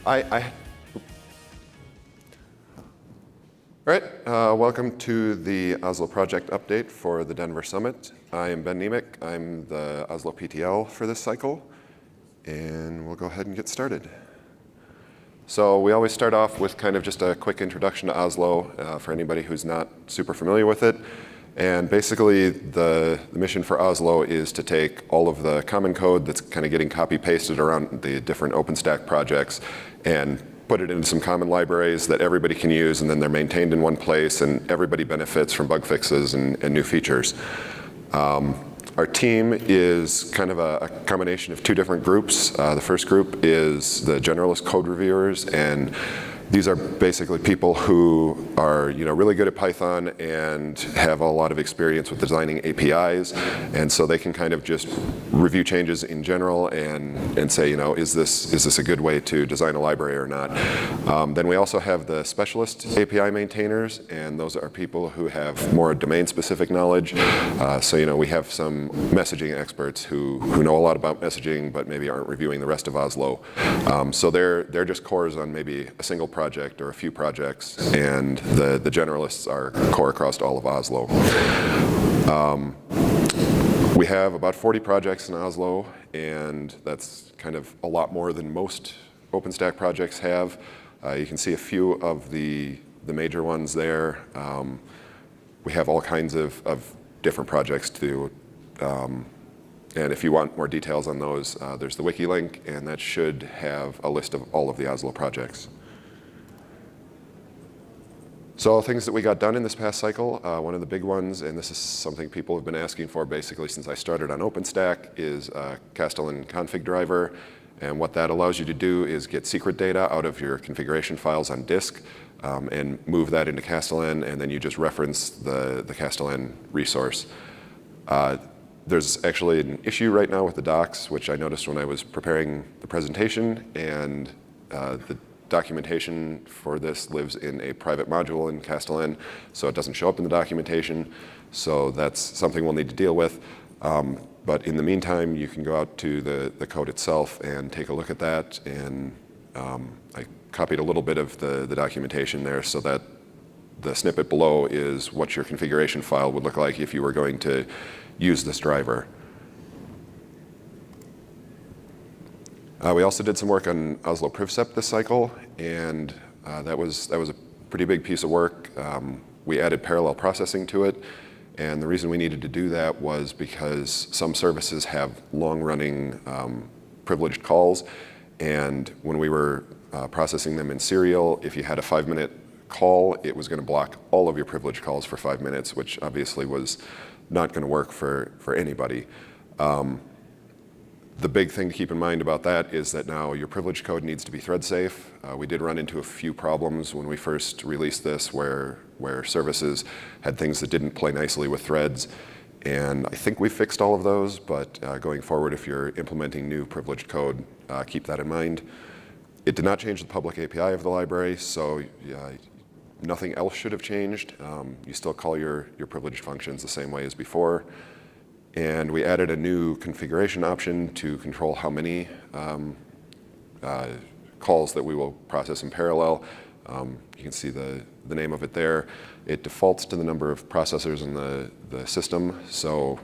All right, welcome to the Oslo project update for the Denver Summit. I am Ben Nemec. I'm the Oslo PTL for this cycle, and we'll go ahead and get started. So we always start off with kind of just a quick introduction to Oslo for anybody who's not super familiar with it. And basically, the mission for Oslo is to take all of the common code that's kind of getting copy-pasted around the different OpenStack projects and put it into some common libraries that everybody can use, and then they're maintained in one place, and everybody benefits from bug fixes and new features. Our team is kind of a combination of two different groups. The first group is the generalist code reviewers, and these are basically people who are, really good at Python and have a lot of experience with designing APIs, and so they can kind of just review changes in general and say, is this a good way to design a library or not? Then we also have the specialist API maintainers, and those are people who have more domain-specific knowledge. So we have some messaging experts who know a lot about messaging, but maybe aren't reviewing the rest of Oslo. So they're just cores on maybe a single project or a few projects, and the generalists are core across all of Oslo. We have about 40 projects in Oslo, and that's kind of a lot more than most OpenStack projects have. You can see a few of the major ones there. We have all kinds of different projects too. And if you want more details on those, there's the wiki link, and that should have a list of all of the Oslo projects. So things that we got done in this past cycle, one of the big ones, and this is something people have been asking for basically since I started on OpenStack, is Castellan config driver. And what that allows you to do is get secret data out of your configuration files on disk and move that into Castellan, and then you just reference the Castellan resource. There's actually an issue right now with the docs, which I noticed when I was preparing the presentation, and the documentation for this lives in a private module in Castellan, so it doesn't show up in the documentation. So that's something we'll need to deal with. But in the meantime, you can go out to the code itself and take a look at that. And I copied a little bit of the documentation there so that the snippet below is what your configuration file would look like if you were going to use this driver. We also did some work on Oslo Privsep this cycle, and that was a pretty big piece of work. We added parallel processing to it, and the reason we needed to do that was because some services have long-running privileged calls, and when we were processing them in serial, if you had a 5-minute call, it was going to block all of your privileged calls for 5 minutes, which obviously was not going to work for anybody. The big thing to keep in mind about that is that now your privileged code needs to be thread safe. We did run into a few problems when we first released this where services had things that didn't play nicely with threads. And I think we fixed all of those, but going forward, if you're implementing new privileged code, keep that in mind. It did not change the public API of the library, so nothing else should have changed. You still call your privileged functions the same way as before. And we added a new configuration option to control how many calls that we will process in parallel. You can see the name of it there. It defaults to the number of processors in the system. So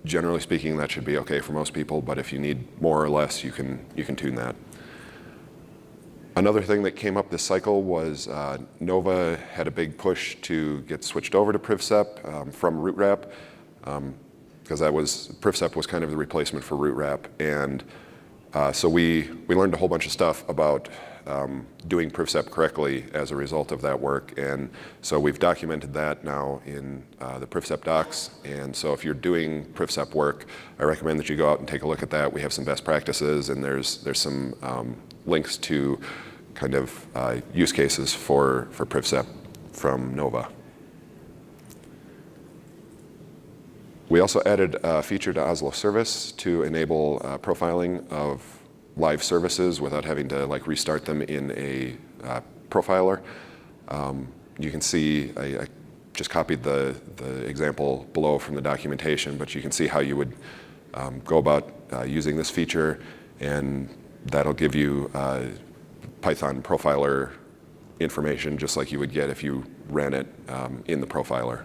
generally speaking, that should be okay for most people. But if you need more or less, you can tune that. Another thing that came up this cycle was Nova had a big push to get switched over to Privsep from root wrap. Because Privsep was kind of the replacement for root wrap, and so we learned a whole bunch of stuff about doing Privsep correctly as a result of that work, and so we've documented that now in the Privsep docs. And so if you're doing Privsep work, I recommend that you go out and take a look at that. We have some best practices, and there's some links to kind of use cases for Privsep from Nova. We also added a feature to Oslo Service to enable profiling of live services without having to restart them in a profiler. You can see, I just copied the example below from the documentation, but you can see how you would go about using this feature, and that'll give you Python profiler information, just like you would get if you ran it in the profiler.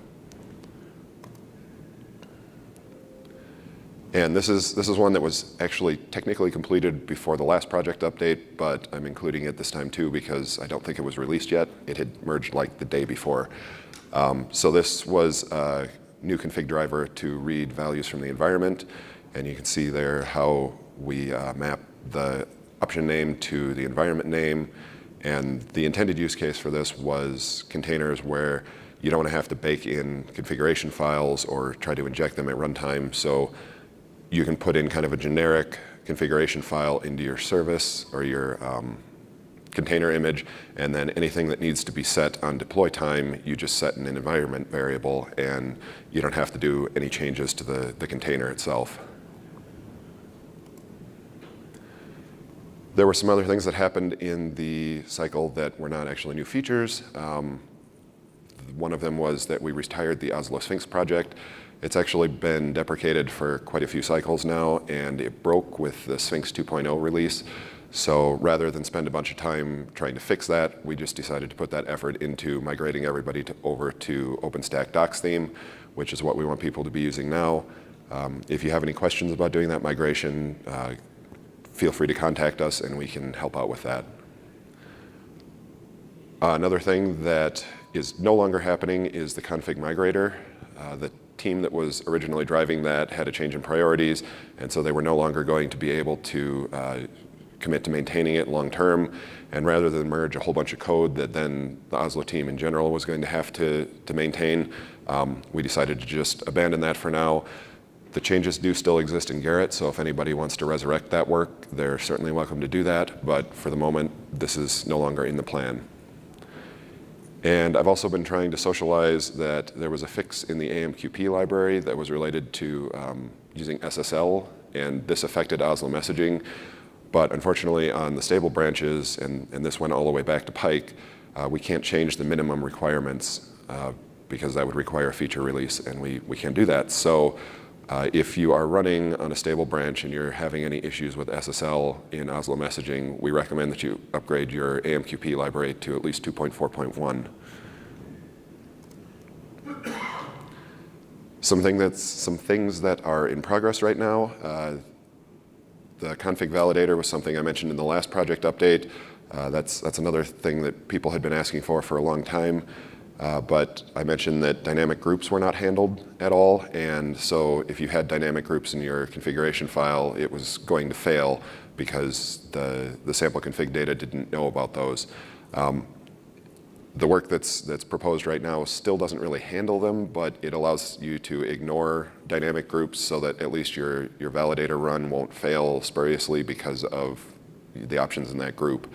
And this is one that was actually technically completed before the last project update, but I'm including it this time too because I don't think it was released yet. It had merged like the day before. So this was a new config driver to read values from the environment, and you can see there how we map the option name to the environment name. And the intended use case for this was containers where you don't want to have to bake in configuration files or try to inject them at runtime. So you can put in kind of a generic configuration file into your service or your container image, and then anything that needs to be set on deploy time, you just set in an environment variable, and you don't have to do any changes to the container itself. There were some other things that happened in the cycle that were not actually new features. One of them was that we retired the Oslo Sphinx project. It's actually been deprecated for quite a few cycles now, and it broke with the Sphinx 2.0 release. So rather than spend a bunch of time trying to fix that, we just decided to put that effort into migrating everybody over to OpenStack docs theme, which is what we want people to be using now. If you have any questions about doing that migration, feel free to contact us and we can help out with that. Another thing that is no longer happening is the config migrator. The team that was originally driving that had a change in priorities, and so they were no longer going to be able to commit to maintaining it long term. And rather than merge a whole bunch of code that then the Oslo team in general was going to have to maintain, we decided to just abandon that for now. The changes do still exist in Garrett, so if anybody wants to resurrect that work, they're certainly welcome to do that, but for the moment, this is no longer in the plan. And I've also been trying to socialize that there was a fix in the AMQP library that was related to using SSL, and this affected Oslo messaging. But unfortunately, on the stable branches, and this went all the way back to Pike, we can't change the minimum requirements because that would require a feature release, and we can't do that. So if you are running on a stable branch and you're having any issues with SSL in Oslo messaging, we recommend that you upgrade your AMQP library to at least 2.4.1. Some things that are in progress right now. The config validator was something I mentioned in the last project update. That's another thing that people had been asking for a long time. But I mentioned that dynamic groups were not handled at all, and so if you had dynamic groups in your configuration file, it was going to fail because the sample config data didn't know about those. The work that's proposed right now still doesn't really handle them, but it allows you to ignore dynamic groups so that at least your validator run won't fail spuriously because of the options in that group.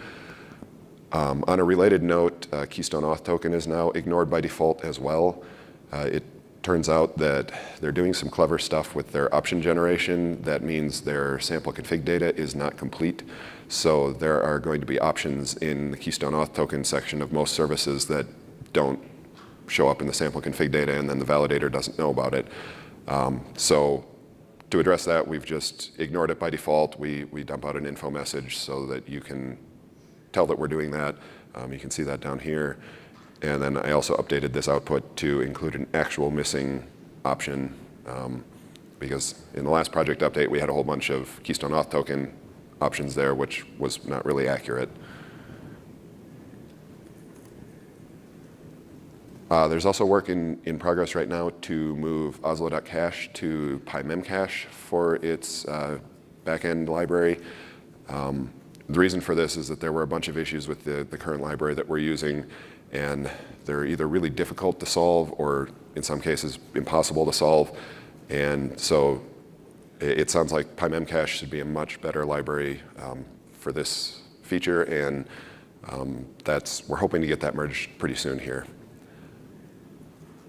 On a related note, Keystone Auth token is now ignored by default as well. It turns out that they're doing some clever stuff with their option generation. That means their sample config data is not complete. So there are going to be options in the Keystone Auth token section of most services that don't show up in the sample config data, and then the validator doesn't know about it. So to address that, we've just ignored it by default. We dump out an info message so that you can tell that we're doing that. You can see that down here. And then I also updated this output to include an actual missing option because in the last project update, we had a whole bunch of Keystone Auth token options there, which was not really accurate. There's also work in progress right now to move Oslo.cache to PyMemcache for its backend library. The reason for this is that there were a bunch of issues with the current library that we're using, and they're either really difficult to solve or in some cases impossible to solve. And so it sounds like PyMemcache should be a much better library for this feature, and we're hoping to get that merged pretty soon here.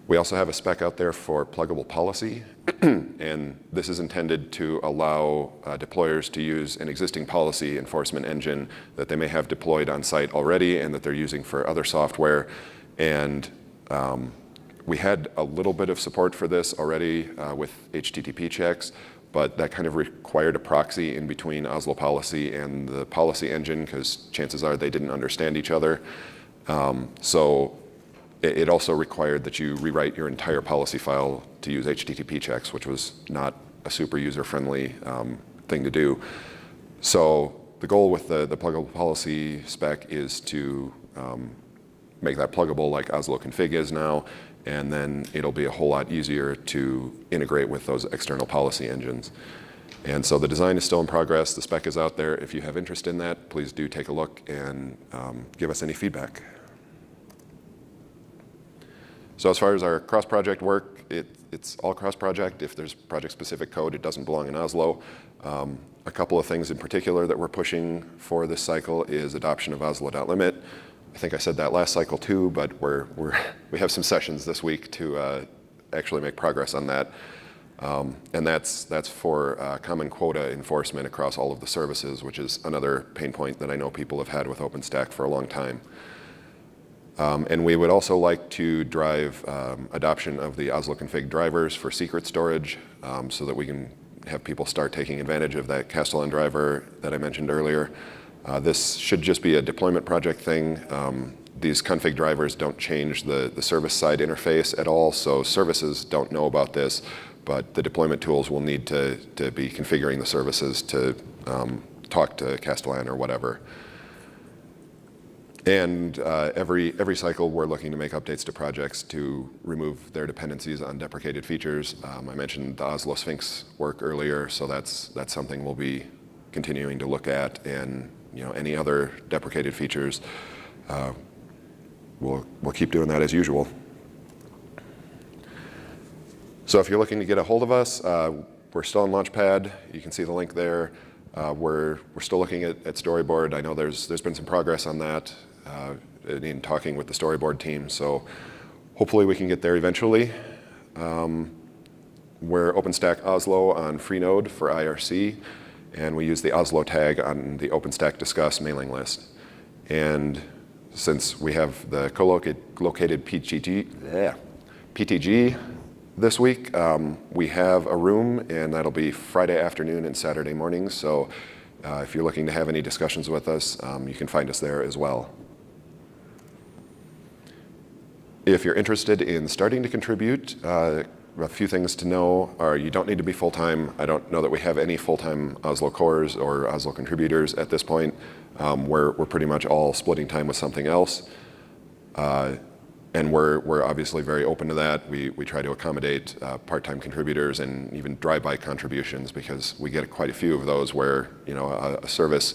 We also have a spec out there for pluggable policy, and this is intended to allow deployers to use an existing policy enforcement engine that they may have deployed on site already and that they're using for other software. And we had a little bit of support for this already with HTTP checks, but that kind of required a proxy in between Oslo policy and the policy engine, because chances are they didn't understand each other. So it also required that you rewrite your entire policy file to use HTTP checks, which was not a super user-friendly thing to do. So the goal with the pluggable policy spec is to make that pluggable like Oslo config is now, and then it'll be a whole lot easier to integrate with those external policy engines. And so the design is still in progress. The spec is out there. If you have interest in that, please do take a look and give us any feedback. So as far as our cross-project work, it's all cross-project. If there's project-specific code, it doesn't belong in Oslo. A couple of things in particular that we're pushing for this cycle is adoption of Oslo.limit. I think I said that last cycle too, but we have some sessions this week to actually make progress on that. And that's for common quota enforcement across all of the services, which is another pain point that I know people have had with OpenStack for a long time. And we would also like to drive adoption of the Oslo config drivers for secret storage so that we can have people start taking advantage of that Castellan driver that I mentioned earlier. This should just be a deployment project thing. These config drivers don't change the service-side interface at all, so services don't know about this, but the deployment tools will need to be configuring the services to talk to Castellan or whatever. And every cycle, we're looking to make updates to projects to remove their dependencies on deprecated features. I mentioned the Oslo Sphinx work earlier, so that's something we'll be continuing to look at, and any other deprecated features, we'll keep doing that as usual. So if you're looking to get a hold of us, we're still on Launchpad. You can see the link there. We're still looking at Storyboard. I know there's been some progress on that in talking with the Storyboard team, so hopefully we can get there eventually. We're OpenStack Oslo on Freenode for IRC, and we use the Oslo tag on the OpenStack Discuss mailing list. And since we have the co-located PTG this week, we have a room, and that'll be Friday afternoon and Saturday mornings. So if you're looking to have any discussions with us, you can find us there as well. If you're interested in starting to contribute, a few things to know are you don't need to be full-time. I don't know that we have any full-time Oslo cores or Oslo contributors at this point. We're pretty much all splitting time with something else. And we're obviously very open to that. We try to accommodate part-time contributors and even drive-by contributions, because we get quite a few of those where a service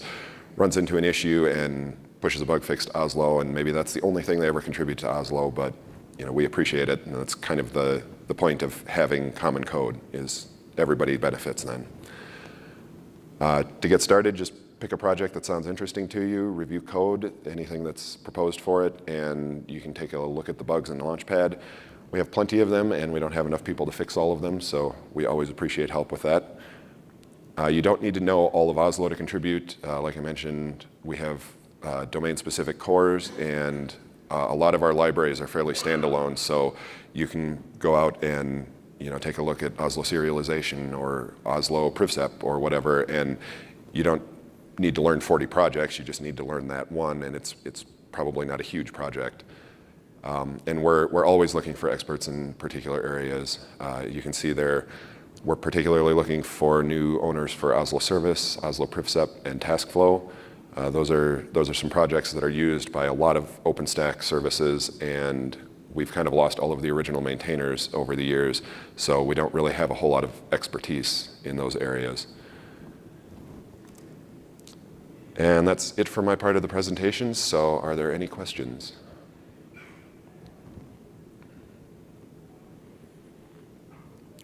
runs into an issue and pushes a bug fix to Oslo, and maybe that's the only thing they ever contribute to Oslo, but we appreciate it, and that's kind of the point of having common code, is everybody benefits then. To get started, just pick a project that sounds interesting to you, review code, anything that's proposed for it, and you can take a look at the bugs in Launchpad. We have plenty of them, and we don't have enough people to fix all of them, so we always appreciate help with that. You don't need to know all of Oslo to contribute. Like I mentioned, we have domain-specific cores, and a lot of our libraries are fairly standalone, so you can go out and take a look at Oslo serialization or Oslo Privsep or whatever, and you don't need to learn 40 projects. You just need to learn that one, and it's probably not a huge project. And we're always looking for experts in particular areas. You can see there, we're particularly looking for new owners for Oslo Service, Oslo Privsep, and TaskFlow. Those are some projects that are used by a lot of OpenStack services, and we've kind of lost all of the original maintainers over the years, so we don't really have a whole lot of expertise in those areas. And that's it for my part of the presentation, so are there any questions?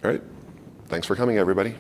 All right, thanks for coming, everybody.